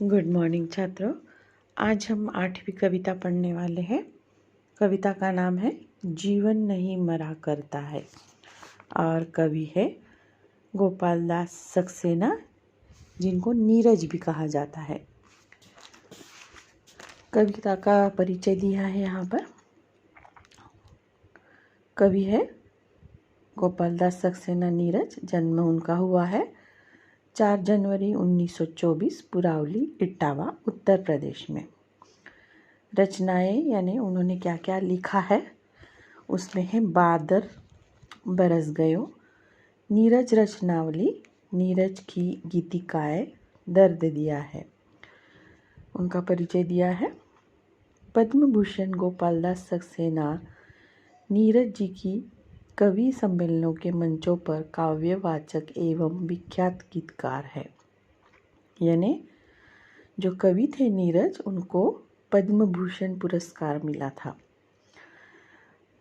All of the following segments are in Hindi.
गुड मॉर्निंग छात्रों। आज हम 8वीं कविता पढ़ने वाले हैं। कविता का नाम है जीवन नहीं मरा करता है और कवि है गोपाल दास सक्सेना, जिनको नीरज भी कहा जाता है। कविता का परिचय दिया है यहाँ पर। कवि है गोपाल दास सक्सेना नीरज। जन्म उनका हुआ है 4 जनवरी 1924 पुरावली, इटावा, उत्तर प्रदेश में। रचनाएं यानी उन्होंने क्या क्या लिखा है उसमें है बादर बरस गयो, नीरज रचनावली, नीरज की गीतिकाएं, दर्द दिया है। उनका परिचय दिया है। पद्म भूषण गोपाल दास सक्सेना नीरज जी की कवि सम्मेलनों के मंचों पर काव्यवाचक एवं विख्यात गीतकार है। यानी जो कवि थे नीरज, उनको पद्म भूषण पुरस्कार मिला था,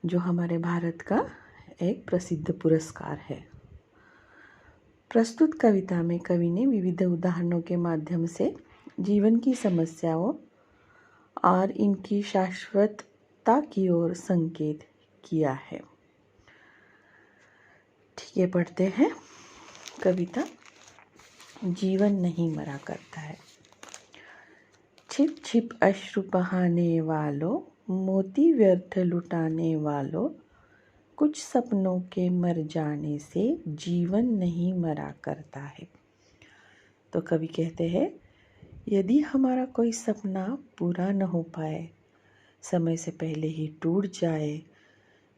जो हमारे भारत का एक प्रसिद्ध पुरस्कार है। प्रस्तुत कविता में कवि ने विविध उदाहरणों के माध्यम से जीवन की समस्याओं और इनकी शाश्वतता की ओर संकेत किया है। ठीक है, पढ़ते हैं कविता। जीवन नहीं मरा करता है। छिप छिप अश्रु बहाने वालों, मोती व्यर्थ लुटाने वालों, कुछ सपनों के मर जाने से जीवन नहीं मरा करता है। तो कवि कहते हैं, यदि हमारा कोई सपना पूरा न हो पाए, समय से पहले ही टूट जाए,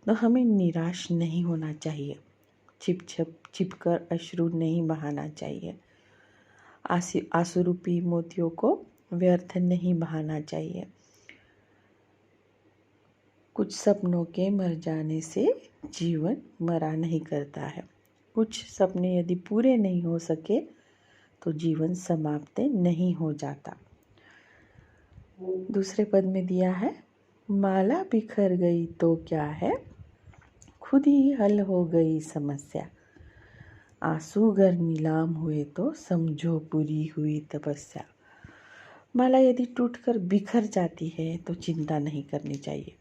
तो हमें निराश नहीं होना चाहिए। छिप कर अश्रु नहीं बहाना चाहिए। आंसू रूपी मोतियों को व्यर्थ नहीं बहाना चाहिए। कुछ सपनों के मर जाने से जीवन मरा नहीं करता है। कुछ सपने यदि पूरे नहीं हो सके तो जीवन समाप्त नहीं हो जाता। दूसरे पद में दिया है, माला बिखर गई तो क्या है, खुद ही हल हो गई समस्या। आंसू गर नीलाम हुए तो समझो पूरी हुई तपस्या। माला यदि टूटकर बिखर जाती है तो चिंता नहीं करनी चाहिए।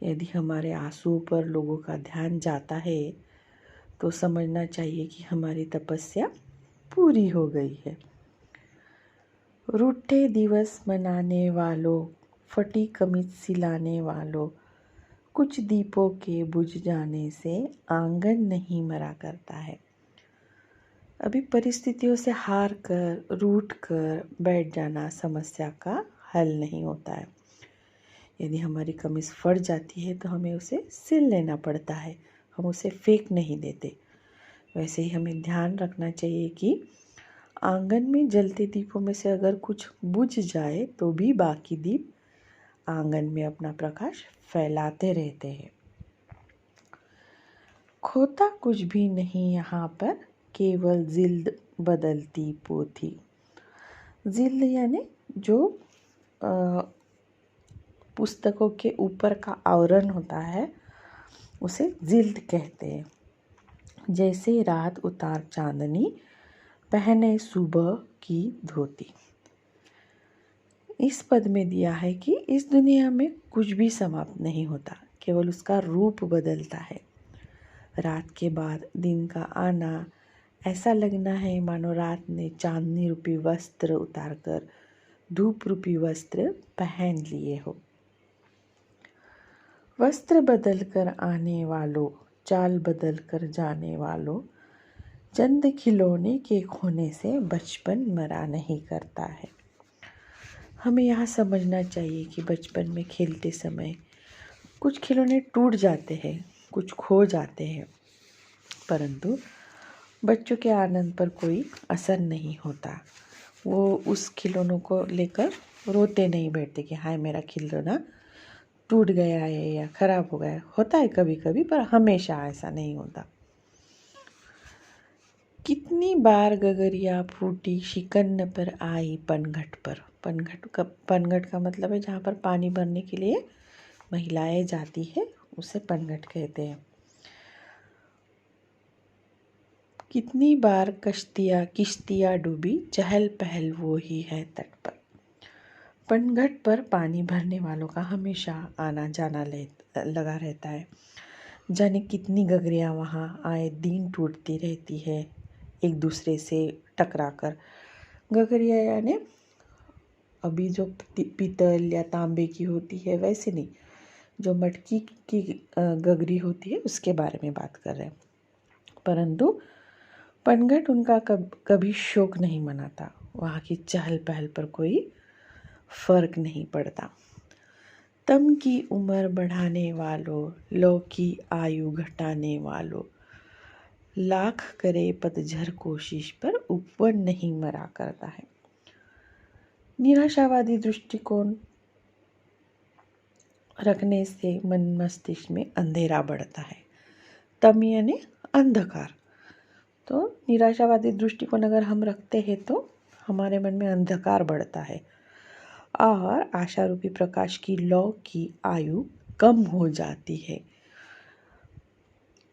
यदि हमारे आंसू पर लोगों का ध्यान जाता है तो समझना चाहिए कि हमारी तपस्या पूरी हो गई है। रूठे दिवस मनाने वालों, फटी कमीज सिलाने वालों, कुछ दीपों के बुझ जाने से आंगन नहीं मरा करता है। अभी परिस्थितियों से हार कर, रूठ कर बैठ जाना समस्या का हल नहीं होता है। यदि हमारी कमीज फट जाती है तो हमें उसे सिल लेना पड़ता है, हम उसे फेंक नहीं देते। वैसे ही हमें ध्यान रखना चाहिए कि आंगन में जलते दीपों में से अगर कुछ बुझ जाए तो भी बाकी दीप आंगन में अपना प्रकाश फैलाते रहते हैं। खोता कुछ भी नहीं यहाँ पर, केवल जिल्द बदलती पोथी। जिल्द यानी जो पुस्तकों के ऊपर का आवरण होता है उसे जिल्द कहते हैं। जैसे रात उतार चांदनी, पहने सुबह की धोती। इस पद में दिया है कि इस दुनिया में कुछ भी समाप्त नहीं होता, केवल उसका रूप बदलता है। रात के बाद दिन का आना, ऐसा लगना है मानो रात ने चांदनी रूपी वस्त्र उतारकर धूप रूपी वस्त्र पहन लिए हो। वस्त्र बदल कर आने वालों, चाल बदल कर जाने वालों, चंद खिलौने के खोने से बचपन मरा नहीं करता है। हमें यहाँ समझना चाहिए कि बचपन में खेलते समय कुछ खिलौने टूट जाते हैं, कुछ खो जाते हैं, परंतु बच्चों के आनंद पर कोई असर नहीं होता। वो उस खिलौनों को लेकर रोते नहीं बैठते कि हाय मेरा खिलौना टूट गया है या ख़राब हो गया है। होता है कभी कभी, पर हमेशा ऐसा नहीं होता। कितनी बार गगरिया फूटी शिकन पर आई पनघट पर। पनघट का मतलब है जहाँ पर पानी भरने के लिए महिलाएं जाती है, उसे पनघट कहते हैं। कितनी बार किश्तियाँ डूबी, चहल पहल वो ही है तट पर। पनघट पर पानी भरने वालों का हमेशा आना जाना लगा रहता है। जाने कितनी गगरियाँ वहाँ आए दिन टूटती रहती है एक दूसरे से टकराकर। गगरिया यानी अभी जो पीतल या तांबे की होती है वैसे नहीं, जो मटकी की गगरी होती है उसके बारे में बात कर रहे हैं। परंतु पनघट उनका कभी शोक नहीं मनाता। वहाँ की चहल पहल पर कोई फर्क नहीं पड़ता। तम की उम्र बढ़ाने वालों, लो की आयु घटाने वालों, लाख करे पतझर कोशिश पर उपवन नहीं मरा करता है। निराशावादी दृष्टिकोण रखने से मन मस्तिष्क में अंधेरा बढ़ता है। तम यानी अंधकार। तो निराशावादी दृष्टिकोण अगर हम रखते हैं तो हमारे मन में अंधकार बढ़ता है और आशा रूपी प्रकाश की लौ की आयु कम हो जाती है।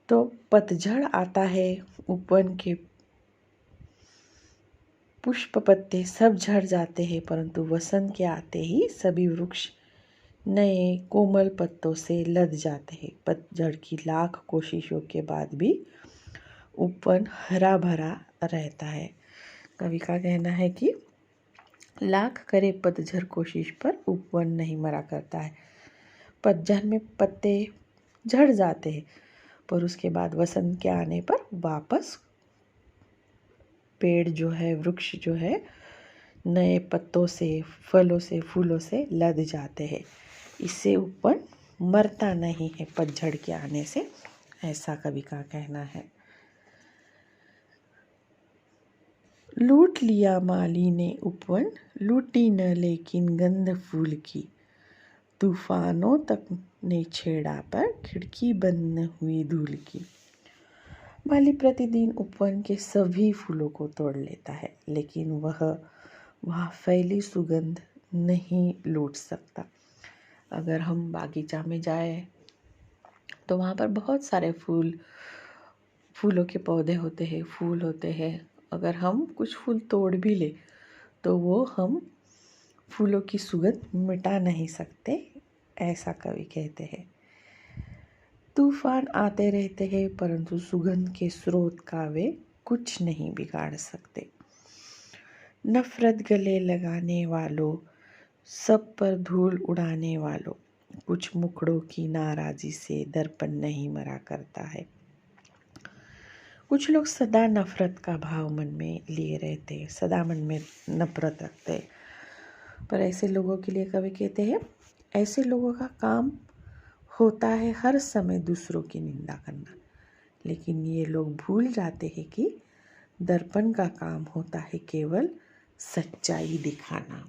तो पतझड़ आता है, उपवन के पुष्प पत्ते सब झड़ जाते हैं, परंतु वसंत के आते ही सभी वृक्ष नए कोमल पत्तों से लद जाते हैं। पतझड़ की लाख कोशिशों के बाद भी उपवन हरा भरा रहता है। कवि का कहना है कि लाख करे पतझड़ कोशिश पर उपवन नहीं मरा करता है। पतझड़ में पत्ते झड़ जाते हैं, पर उसके बाद वसंत के आने पर वापस पेड़ जो है, वृक्ष जो है, नए पत्तों से, फलों से, फूलों से लद जाते हैं। इससे उपवन मरता नहीं है पतझड़ के आने से, ऐसा कवि का कहना है। लूट लिया माली ने उपवन, लूटी न लेकिन गंध फूल की, तूफानों तक ने छेड़ा पर खिड़की बंद न हुई धूल की। माली प्रतिदिन उपवन के सभी फूलों को तोड़ लेता है, लेकिन वह वहाँ फैली सुगंध नहीं लूट सकता। अगर हम बागीचा में जाए तो वहाँ पर बहुत सारे फूलों के पौधे होते हैं, फूल होते हैं। अगर हम कुछ फूल तोड़ भी ले तो वो हम फूलों की सुगंध मिटा नहीं सकते, ऐसा कवि कहते हैं। तूफान आते रहते हैं, परंतु सुगंध के स्रोत का वे कुछ नहीं बिगाड़ सकते। नफरत गले लगाने वालों, सब पर धूल उड़ाने वालों, कुछ मुखड़ों की नाराजी से दर्पण नहीं मरा करता है। कुछ लोग सदा नफरत का भाव मन में लिए रहते, सदा मन में नफरत रखते, पर ऐसे लोगों के लिए कवि कहते हैं, ऐसे लोगों का काम होता है हर समय दूसरों की निंदा करना, लेकिन ये लोग भूल जाते हैं कि दर्पण का काम होता है केवल सच्चाई दिखाना।